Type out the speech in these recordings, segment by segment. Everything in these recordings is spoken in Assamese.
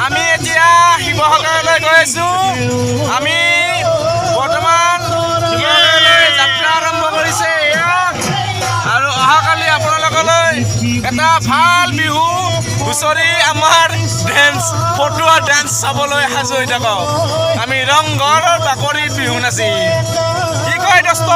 আমি এতিয়া শিৱসাগৰলৈ গৈ আছোঁ। আমি বৰ্তমান শিৱসাগৰলৈ যাত্ৰা আৰম্ভ কৰিছে আৰু অহাকালি আপোনালোকলৈ এটা ভাল বিহু হুঁচৰি আমাৰ ডেন্স ফটোৱা ডেন্স চাবলৈ সাজু হৈ থাকক। আমি ৰংঘৰৰ বাকৰিত বিহু নাচি কি কয় দোস্ত।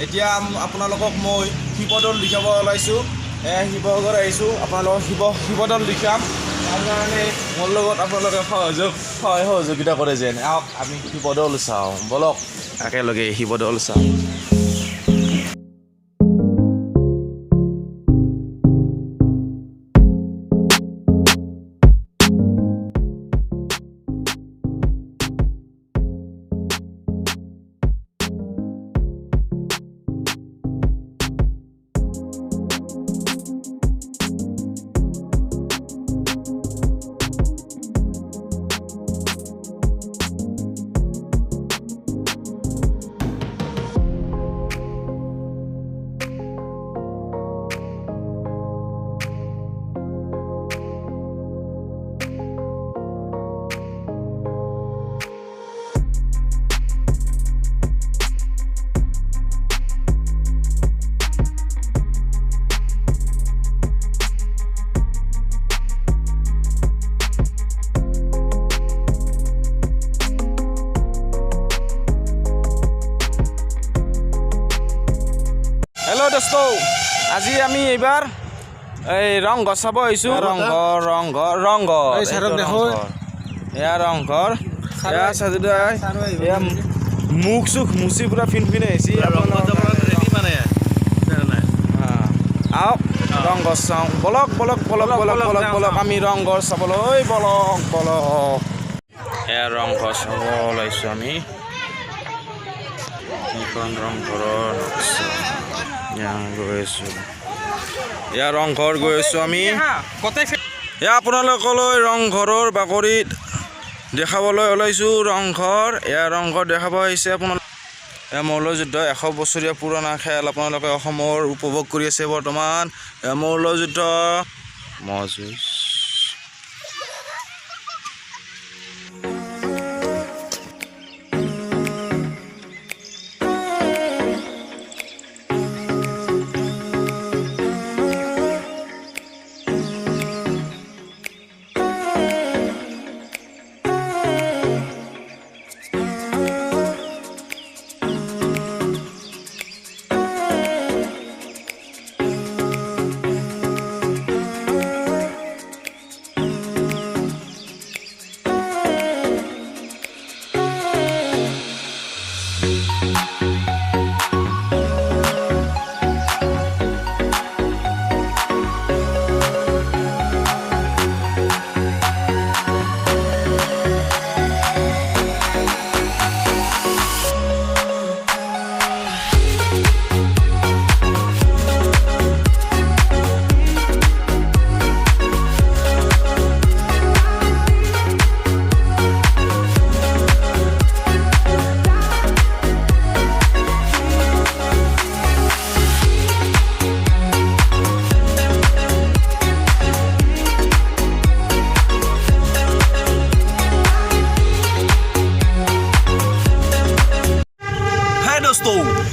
এতিয়া আপোনালোকক মই শিৱদৌল দেখাব ওলাইছোঁ। শিৱসাগৰ আহিছোঁ, আপোনালোকক শিৱদৌল দেখাম। তাৰ কাৰণে মোৰ লগত আপোনালোকে সহায় সহযোগিতা কৰে যেন। আহক আমি শিৱদৌল চাওঁ, বলক একেলগে শিৱদৌল চাওঁ। হেল্ল' দোস্ত, আজি আমি এইবাৰ এই ৰংঘৰ চাব আহিছোঁ। ৰংঘৰ এয়া ৰংঘৰ, এয়া চাজুদাই এয়া মুখ চুখ মুচি পুৰা ফিনফিনে আহিছে। আহক ৰংঘৰ চাওঁ, বলক আমি ৰংঘৰ চাবলৈ বলক। এয়া ৰংঘৰ চাব ওলাইছোঁ আমি। এইখন ৰংঘৰৰ গৈ আছোঁ, এয়া ৰংঘৰ গৈ আছোঁ আমি। এয়া আপোনালোকলৈ ৰংঘৰৰ বাকৰিত দেখাবলৈ ওলাইছোঁ ৰংঘৰ। এয়া ৰংঘৰ দেখাব আহিছে আপোনালোক। এয়া মল্লযুদ্ধ 100 বছৰীয়া পুৰণা খেল আপোনালোকে অসমৰ উপভোগ কৰি আছে বৰ্তমান। এয়া মল্লযুদ্ধ মহযুঁজ।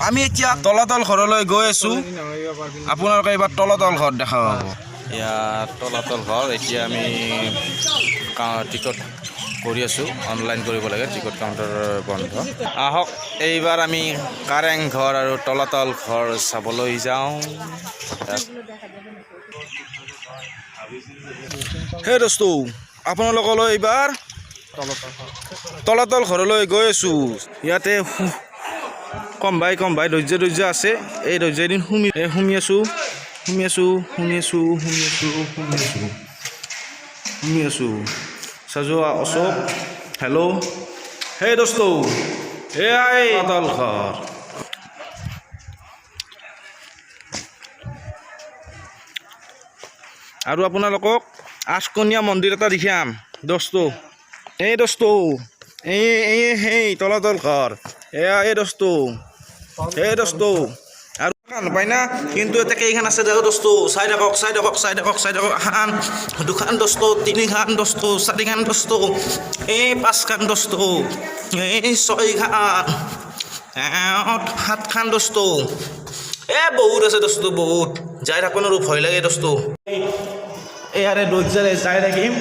আমি এতিয়া তলাতল ঘৰলৈ গৈ আছোঁ। আপোনালোকে এইবাৰ তলাতল ঘৰ দেখা পাব। এয়া তলাতল ঘৰ। এতিয়া আমি টিকট কৰি আছোঁ, অনলাইন কৰিব লাগে, টিকট কাউণ্টাৰ বন্ধ। আহক এইবাৰ আমি কাৰেং ঘৰ আৰু তলাতল ঘৰ চাবলৈ যাওঁ। হে দোস্ত, আপোনালোকলৈ এইবাৰ তলাতল ঘৰলৈ গৈ আছোঁ। ইয়াতে কম ভাই ধৈৰ্য আছে। এই ধৈৰ্যদিন শুমি আছোঁ। চাজোৱা অশোক, হেল্ল'। হে দোস্ত, এয়াই তলাতল ঘৰ। আৰু আপোনালোকক আঠকণীয়া মন্দিৰ এটা দেখাম দোস্ত। এই দোস্ত এই তলাতল ঘৰ এয়া এই দোস্ত আৰু নাপায় না কিন্তু এটা কেইখান আছে দেখো দোস্ত চাই থাকক এখন দুখান দোস্ত তিনিখান দোস্ত চাৰিখান দোস্ত এই পাঁচখান দোস্ত এই ছয়খান সাতখান দোস্ত বহুত আছে দোস্ত বহুত যাই থাকো আৰু ভয় লাগে দোস্ত ইয়াৰে দৰ্জাৰে যাই থাকিম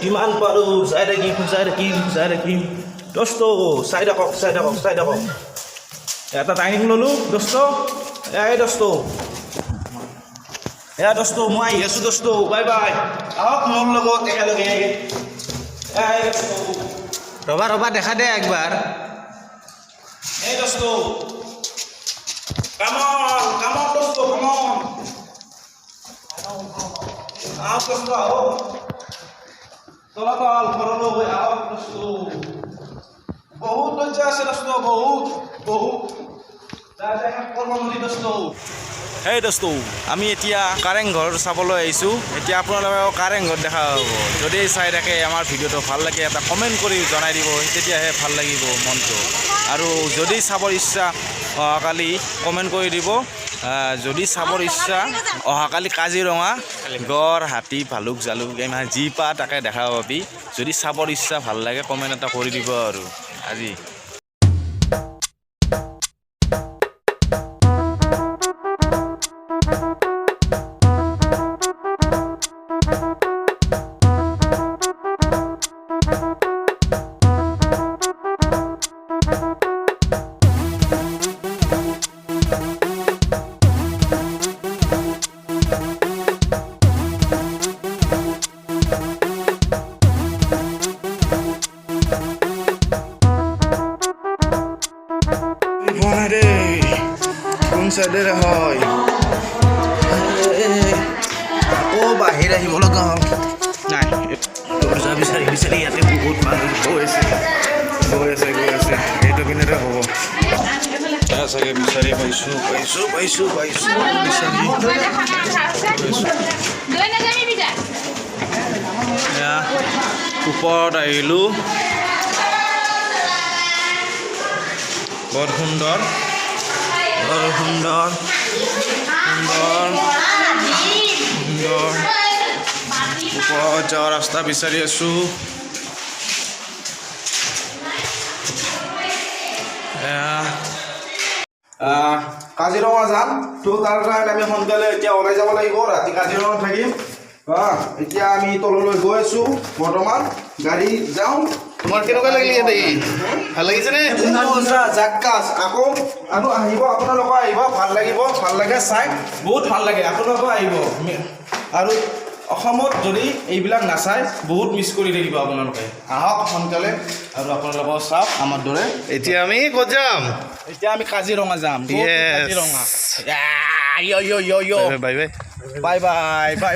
কিমান পাৰোঁ যাই থাকিম দোস্ত চাই থাকক এটা টাইনিং ল'লোঁ দোস্ত এই দোস্ত মই আহি আছোঁ দোস্ত বাই আহক মোৰ লগত একেলগে ৰবা দেখা দে একবাৰ এই দোস্ত কামন দোস্ত আহক দোস্ত আহক তলাতল ঘৰলৈ আহক দোস্ত বহুত দৰ্জা আছে দোস্ত বহুত এই দোস্ত আমি এতিয়া কাৰেংঘৰ চাবলৈ আহিছোঁ এতিয়া আপোনালোকক কাৰেংঘৰ দেখা হ'ব যদি চাই থাকে আমাৰ ভিডিঅ'টো ভাল লাগে এটা কমেণ্ট কৰি জনাই দিব তেতিয়াহে ভাল লাগিব মনটো আৰু যদি চাবৰ ইচ্ছা অহাকালি কমেণ্ট কৰি দিব যদি চাবৰ ইচ্ছা অহাকালি কাজিৰঙা গড় হাতী ভালুক জালুক ইমান যি পা তাকে দেখা পাবি যদি চাবৰ ইচ্ছা ভাল লাগে কমেণ্ট এটা কৰি দিব আৰু আজি কোন চাইডেৰে হয় আকৌ বাহিৰ আহিব লগা হ'ল নাই দৰ্জা বিচাৰি ইয়াতে বহুত মানুহ গৈ আছে এইটো পিনেৰে হ'ব চাগে বিচাৰি পাইছোঁ ওপৰত আহিলোঁ বৰ সুন্দৰ ওপৰত যোৱা ৰাস্তা বিচাৰি আছোঁ কাজিৰঙা যাম তো তাৰ কাৰণে আমি সোনকালে এতিয়া ওলাই যাব লাগিব ৰাতি কাজিৰঙাত থাকিম এতিয়া আমি তললৈ গৈ আছোঁ বৰ্তমান গাড়ী যাওঁ তোমাৰ কেনেকুৱা লাগিলে ইয়াতে ভাল লাগিছেনে জাক্কাছ আকৌ আৰু আহিব আপোনালোকে আহিব ভাল লাগে চাই বহুত ভাল লাগে আপোনালোকে আহিব আৰু অসমত যদি এইবিলাক নাচায় বহুত মিছ কৰি থাকিব আপোনালোকে আহক সোনকালে আৰু আপোনালোকক চাওক আমাৰ দৰে এতিয়া আমি ক'ত যাম এতিয়া আমি কাজিৰঙা যাম কাজিৰঙা বাই বাই বাই